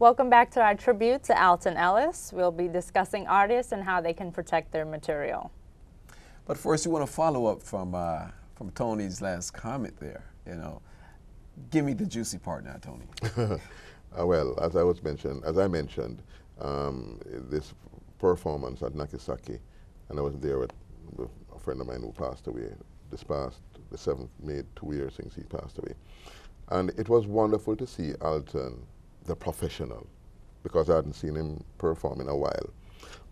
Welcome back to our tribute to Alton Ellis. We'll be discussing artists and how they can protect their material. But first, you want to follow up from Tony's last comment there. You know, give me the juicy part now, Tony. Well, as I mentioned, this performance at Nakisaki, and I was there with a friend of mine who passed away. The 7th made 2 years since he passed away, and it was wonderful to see Alton, the professional, because I hadn't seen him perform in a while.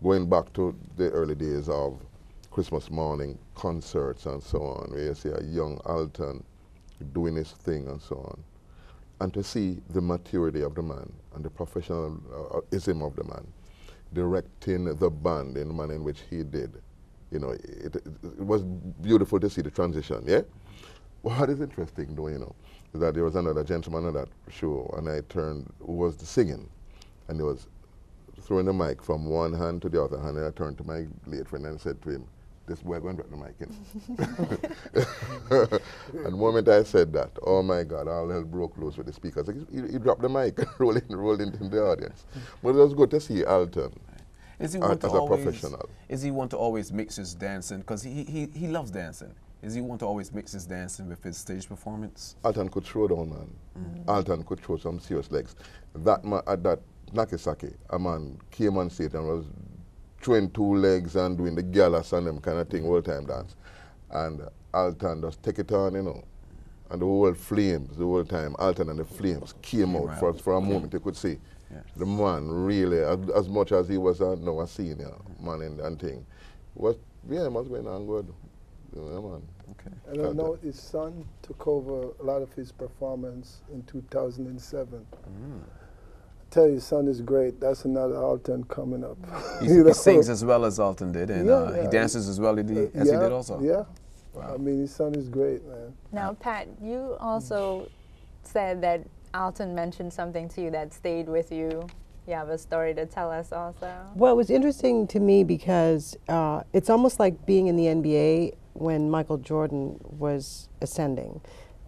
Going back to the early days of Christmas morning concerts and so on, where you see a young Alton doing his thing and so on. And to see the maturity of the man and the professionalism of the man, directing the band in the manner in which he did, you know, it was beautiful to see the transition, yeah? What is interesting though, you know, is that there was another gentleman on that show, and I turned, who was singing, and he was throwing the mic from one hand to the other hand, and I turned to my late friend and said to him, this boy going to drop the mic in. And the moment I said that, oh my God, all hell broke loose with the speakers. He dropped the mic, rolled into the audience. But it was good to see Alton as a professional. Is he want to always mix his dancing? Because he loves dancing. Is he want to always mix his dancing with his stage performance? Alton could throw down, man. Alton could throw some serious legs. At that Nakisaki, a man came on stage and was throwing 2 legs and doing the galas and them kind of thing, all-time dance. And Alton just take it on, you know. And the whole flames, the whole time, Alton and the flames came out for a moment. You could see the man really, as much as he was a senior man and thing, was must going on good. Yeah, man. Okay. And I know his son took over a lot of his performance in 2007. I tell you, his son is great. That's another Alton coming up. He sings as well as Alton did, and he dances as well as he did also. Yeah. Wow. I mean, his son is great, man. Now, Pat, you also said that Alton mentioned something to you that stayed with you. You have a story to tell us also? Well, it was interesting to me because it's almost like being in the NBA when Michael Jordan was ascending.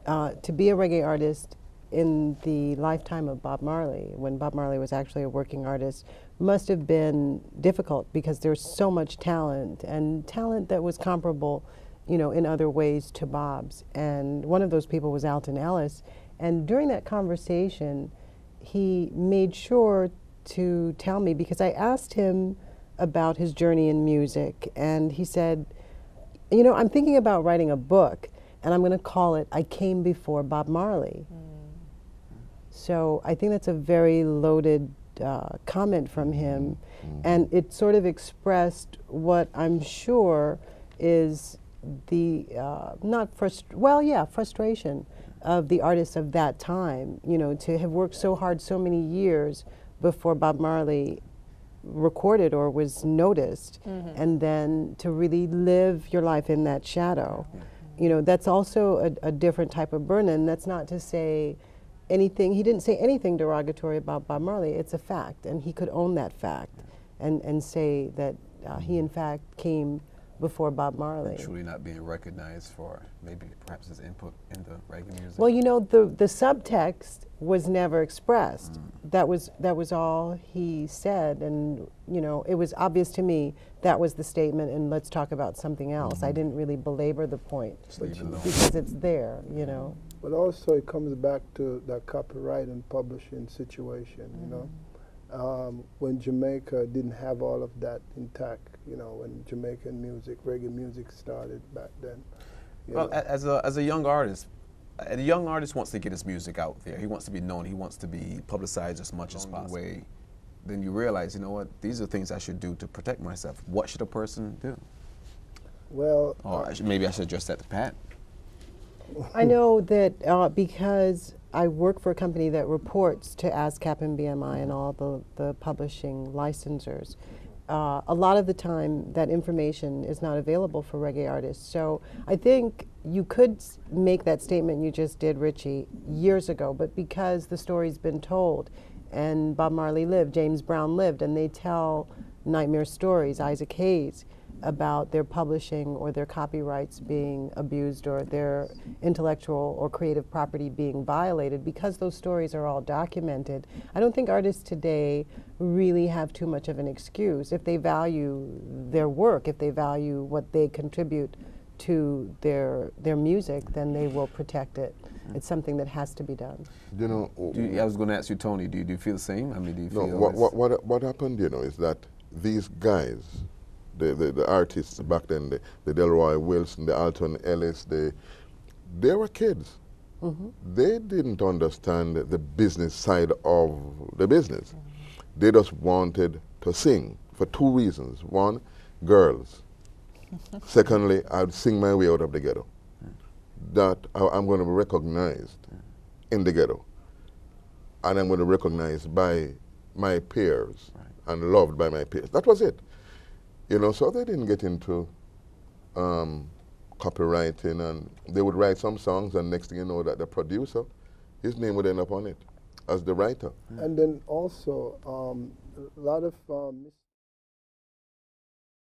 To be a reggae artist in the lifetime of Bob Marley, when Bob Marley was actually a working artist, must have been difficult because there's so much talent, and talent that was comparable, you know, in other ways to Bob's. And one of those people was Alton Ellis. And during that conversation, he made sure to tell me, because I asked him about his journey in music, and he said, you know, I'm thinking about writing a book, and I'm going to call it I Came Before Bob Marley. So I think that's a very loaded comment from him, and it sort of expressed what I'm sure is the, frustration of the artists of that time, you know, to have worked so hard so many years before Bob Marley recorded or was noticed, and then to really live your life in that shadow. You know, that's also a different type of burden. That's not to say anything, he didn't say anything derogatory about Bob Marley. It's a fact, and he could own that fact and say that he in fact came before Bob Marley. Truly not being recognized for maybe perhaps his input in the reggae music. Well, you know, the subtext was never expressed. That was all he said, and you know, it was obvious to me that was the statement, and let's talk about something else. I didn't really belabor the point because it's there, you know. But also it comes back to that copyright and publishing situation, you know. When Jamaica didn't have all of that intact, you know, when Jamaican music, reggae music started back then. Well, as a young artist wants to get his music out there. He wants to be known. He wants to be publicized as much as possible. Then you realize, you know what, these are things I should do to protect myself. What should a person do? Well, or maybe I should address that to Pat. I know that because I work for a company that reports to ASCAP and BMI and all the publishing licensors. A lot of the time that information is not available for reggae artists. So I think you could make that statement you just did, Richie, years ago, but because the story's been told, and Bob Marley lived, James Brown lived, and they tell nightmare stories, Isaac Hayes, about their publishing or their copyrights being abused or their intellectual or creative property being violated, because those stories are all documented, I don't think artists today really have too much of an excuse. If they value their work, if they value what they contribute to their music, then they will protect it. It's something that has to be done. You know, I was going to ask you, Tony, do you feel the same? I mean, do you no, feel what happened, you know, is that these guys, the artists back then, the Delroy Wilson, the Alton Ellis, they were kids. They didn't understand the business side of the business. They just wanted to sing for two reasons. One, girls. Secondly, I'd sing my way out of the ghetto. That I'm going to be recognized in the ghetto. And I'm going to be recognized by my peers and loved by my peers. That was it. You know, so they didn't get into copywriting, and they would write some songs, and next thing you know, that the producer, his name would end up on it as the writer. And then also, a lot of